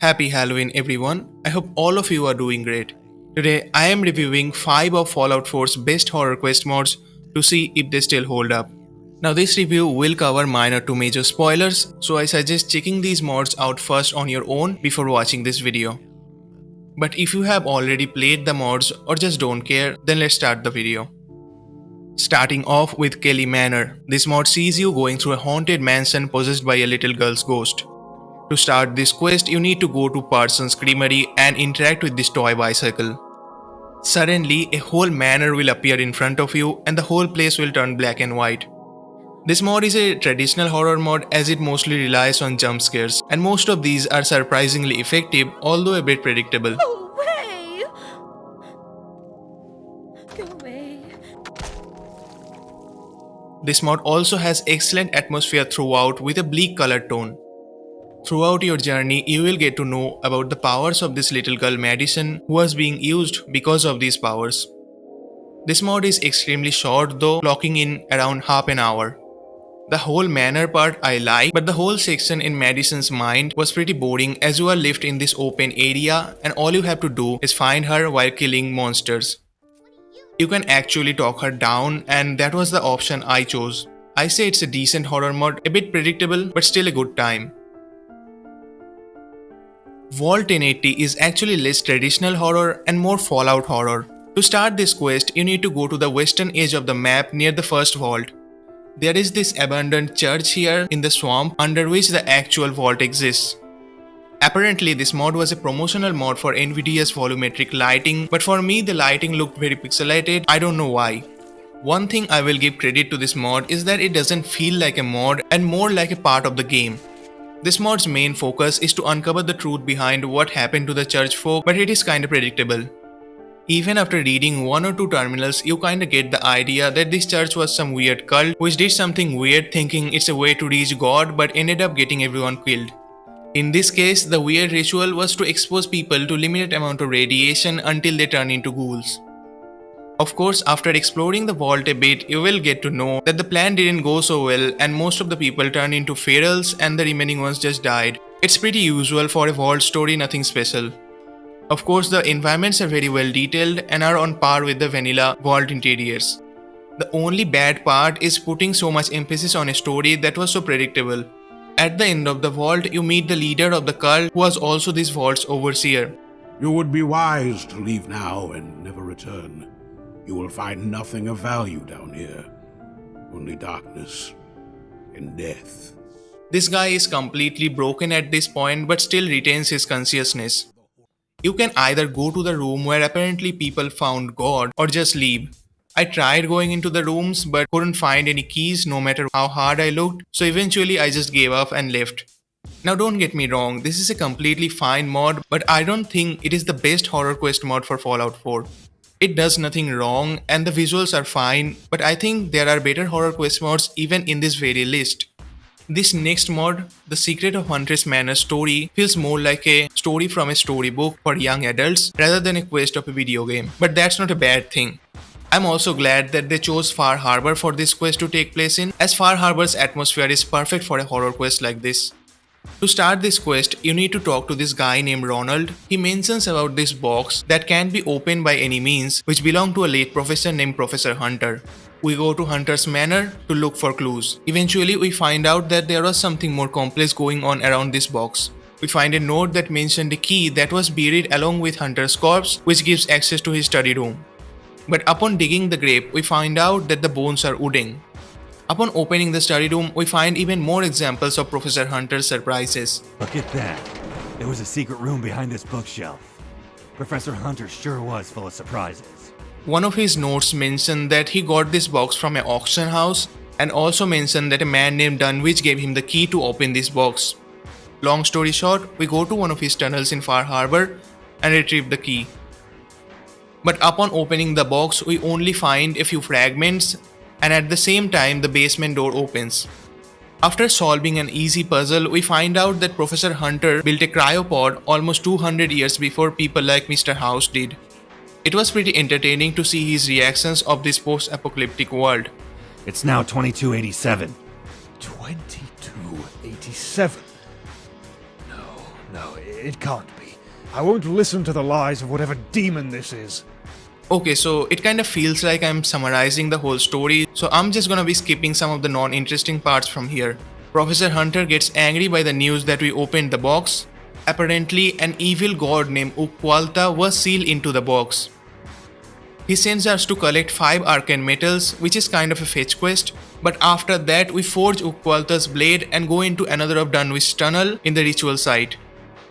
Happy Halloween everyone, I hope all of you are doing great. Today I am reviewing 5 of Fallout 4's best horror quest mods to see if they still hold up. Now this review will cover minor to major spoilers, so I suggest checking these mods out first on your own before watching this video. But if you have already played the mods or just don't care, then let's start the video. Starting off with Kelly Manor, this mod sees you going through a haunted mansion possessed by a little girl's ghost. To start this quest, you need to go to Parsons Creamery and interact with this toy bicycle. Suddenly, a whole manor will appear in front of you and the whole place will turn black and white. This mod is a traditional horror mod as it mostly relies on jump scares, and most of these are surprisingly effective, although a bit predictable. Go away! Go away. This mod also has excellent atmosphere throughout with a bleak color tone. Throughout your journey, you will get to know about the powers of this little girl Madison who was being used because of these powers. This mod is extremely short though, clocking in around half an hour. The whole manor part I like, but the whole section in Madison's mind was pretty boring as you are left in this open area and all you have to do is find her while killing monsters. You can actually talk her down and that was the option I chose. I say it's a decent horror mod, a bit predictable but still a good time. Vault 1080 is actually less traditional horror and more Fallout horror. To start this quest, you need to go to the western edge of the map near the first vault. There is this abandoned church here in the swamp under which the actual vault exists. Apparently this mod was a promotional mod for Nvidia's volumetric lighting, but for me the lighting looked very pixelated, I don't know why. One thing I will give credit to this mod is that it doesn't feel like a mod and more like a part of the game. This mod's main focus is to uncover the truth behind what happened to the church folk, but it is kinda predictable. Even after reading 1 or 2 terminals, you kinda get the idea that this church was some weird cult which did something weird thinking it's a way to reach God but ended up getting everyone killed. In this case, the weird ritual was to expose people to limited amount of radiation until they turn into ghouls. Of course, after exploring the vault a bit, you will get to know that the plan didn't go so well and most of the people turned into ferals and the remaining ones just died. It's pretty usual for a vault story, nothing special. Of course, the environments are very well detailed and are on par with the vanilla vault interiors. The only bad part is putting so much emphasis on a story that was so predictable. At the end of the vault, you meet the leader of the cult who was also this vault's overseer. You would be wise to leave now and never return. You will find nothing of value down here. Only darkness and death. This guy is completely broken at this point but still retains his consciousness. You can either go to the room where apparently people found God or just leave. I tried going into the rooms but couldn't find any keys no matter how hard I looked, so eventually I just gave up and left. Now don't get me wrong, this is a completely fine mod, but I don't think it is the best horror quest mod for Fallout 4. It does nothing wrong and the visuals are fine, but I think there are better horror quest mods even in this very list. This next mod, The Secret of Huntress Manor story, feels more like a story from a storybook for young adults rather than a quest of a video game, but that's not a bad thing. I'm also glad that they chose Far Harbor for this quest to take place in, as Far Harbor's atmosphere is perfect for a horror quest like this. To start this quest, you need to talk to this guy named Ronald. He mentions about this box that can't be opened by any means, which belonged to a late professor named Professor Hunter. We go to Hunter's Manor to look for clues. Eventually, we find out that there was something more complex going on around this box. We find a note that mentioned a key that was buried along with Hunter's corpse, which gives access to his study room. But upon digging the grave, we find out that the bones are wooden. Upon opening the study room, we find even more examples of Professor Hunter's surprises. Look at that. There was a secret room behind this bookshelf. Professor Hunter sure was full of surprises. One of his notes mentioned that he got this box from an auction house and also mentioned that a man named Dunwich gave him the key to open this box. Long story short, we go to one of his tunnels in Far Harbor and retrieve the key. But upon opening the box, we only find a few fragments and at the same time the basement door opens. After solving an easy puzzle, we find out that Professor Hunter built a cryopod almost 200 years before people like Mr. House did. It was pretty entertaining to see his reactions of this post-apocalyptic world. It's now 2287. 2287. No, It can't be. I won't listen to the lies of whatever demon this is. Okay, so it kind of feels like I'm summarizing the whole story, so I'm just gonna be skipping some of the non-interesting parts from here. Professor Hunter gets angry by the news that we opened the box. Apparently, an evil god named Ug-Qualtoth was sealed into the box. He sends us to collect 5 arcane metals, which is kind of a fetch quest, but after that we forge Ug-Qualtoth's blade and go into another of Dunwch's tunnel in the ritual site.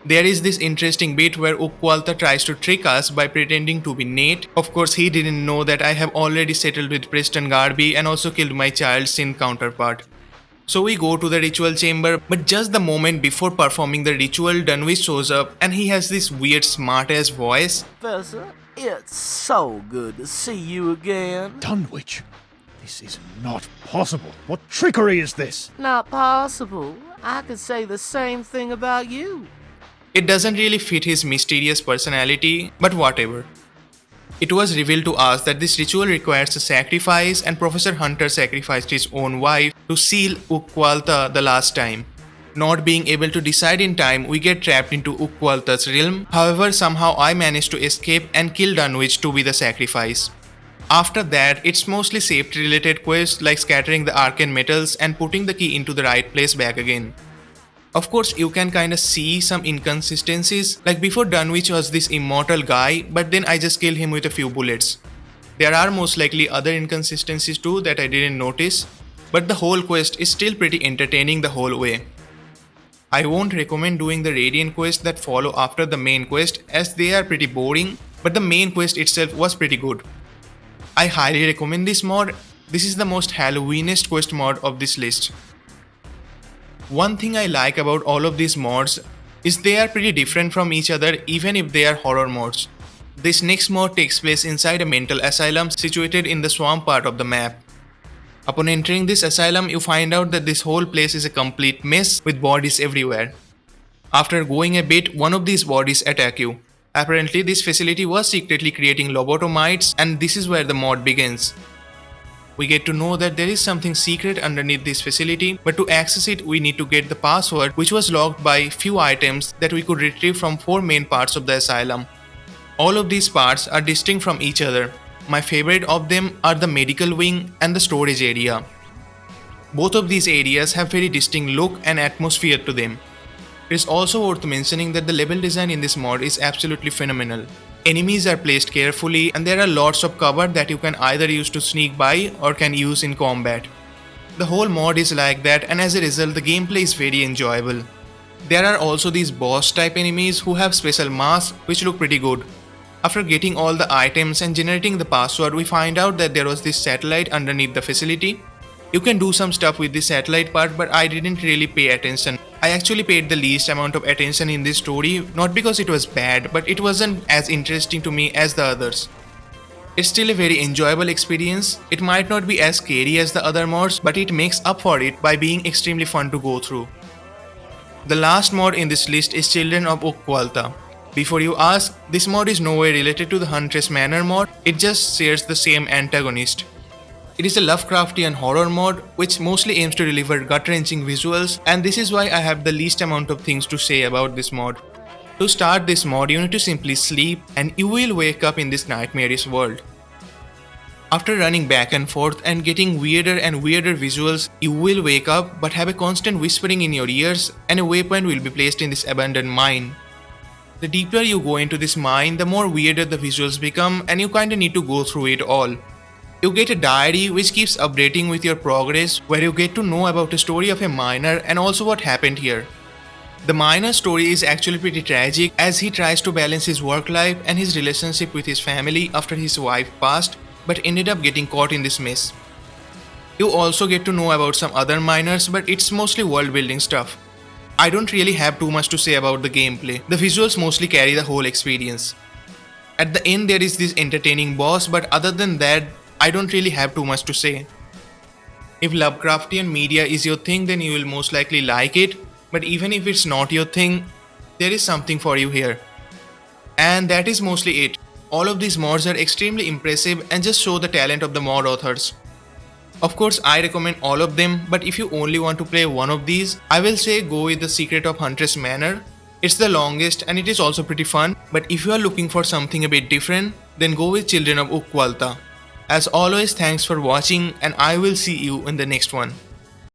There is this interesting bit where Ug-Qualtoth tries to trick us by pretending to be Nate. Of course, he didn't know that I have already settled with Preston Garby and also killed my child sin counterpart. So we go to the ritual chamber, but just the moment before performing the ritual, Dunwich shows up and he has this weird smart-ass voice. Professor, it's so good to see you again. Dunwich, this is not possible. What trickery is this? Not possible. I could say the same thing about you. It doesn't really fit his mysterious personality, but whatever. It was revealed to us that this ritual requires a sacrifice, and Professor Hunter sacrificed his own wife to seal Ug-Qualtoth the last time. Not being able to decide in time, we get trapped into Ug-Qualtoth's realm. However, somehow I managed to escape and kill Dunwich to be the sacrifice. After that, it's mostly safety related quests like scattering the arcane metals and putting the key into the right place back again. Of course, you can kinda see some inconsistencies, like before Dunwich was this immortal guy, but then I just killed him with a few bullets. There are most likely other inconsistencies too that I didn't notice, but the whole quest is still pretty entertaining the whole way. I won't recommend doing the Radiant quest that follow after the main quest as they are pretty boring, but the main quest itself was pretty good. I highly recommend this mod. This is the most Halloweeniest quest mod of this list. One thing I like about all of these mods is they are pretty different from each other even if they are horror mods. This next mod takes place inside a mental asylum situated in the swamp part of the map. Upon entering this asylum, you find out that this whole place is a complete mess with bodies everywhere. After going a bit, one of these bodies attack you. Apparently, this facility was secretly creating Lobotomites, and this is where the mod begins. We get to know that there is something secret underneath this facility, but to access it we need to get the password, which was locked by few items that we could retrieve from 4 main parts of the asylum. All of these parts are distinct from each other. My favorite of them are the medical wing and the storage area. Both of these areas have very distinct look and atmosphere to them. It is also worth mentioning that the level design in this mod is absolutely phenomenal. Enemies are placed carefully and there are lots of cover that you can either use to sneak by or can use in combat. The whole mod is like that, and as a result the gameplay is very enjoyable. There are also these boss type enemies who have special masks which look pretty good. After getting all the items and generating the password, we find out that there was this satellite underneath the facility. You can do some stuff with the satellite part, but I didn't really pay attention. I actually paid the least amount of attention in this story, not because it was bad, but it wasn't as interesting to me as the others. It's still a very enjoyable experience. It might not be as scary as the other mods, but it makes up for it by being extremely fun to go through. The last mod in this list is Children of Ug-Qualtoth. Before you ask, this mod is nowhere related to the Huntress Manor mod, it just shares the same antagonist. It is a Lovecraftian horror mod which mostly aims to deliver gut-wrenching visuals, and this is why I have the least amount of things to say about this mod. To start this mod, you need to simply sleep and you will wake up in this nightmarish world. After running back and forth and getting weirder and weirder visuals, you will wake up but have a constant whispering in your ears and a waypoint will be placed in this abandoned mine. The deeper you go into this mine, the more weirder the visuals become and you kinda need to go through it all. You get a diary which keeps updating with your progress, where you get to know about the story of a miner and also what happened here. The miner's story is actually pretty tragic as he tries to balance his work life and his relationship with his family after his wife passed, but ended up getting caught in this mess. You also get to know about some other miners, but it's mostly world building stuff. I don't really have too much to say about the gameplay. The visuals mostly carry the whole experience. At the end there is this entertaining boss, but other than that, I don't really have too much to say. If Lovecraftian media is your thing, then you will most likely like it, but even if it's not your thing, there is something for you here. And that is mostly it. All of these mods are extremely impressive and just show the talent of the mod authors. Of course, I recommend all of them, but if you only want to play one of these, I will say go with The Secret of Huntress Manor. It's the longest and it is also pretty fun, but if you are looking for something a bit different, then go with Children of Ug-Qualtoth. As always, thanks for watching and I will see you in the next one.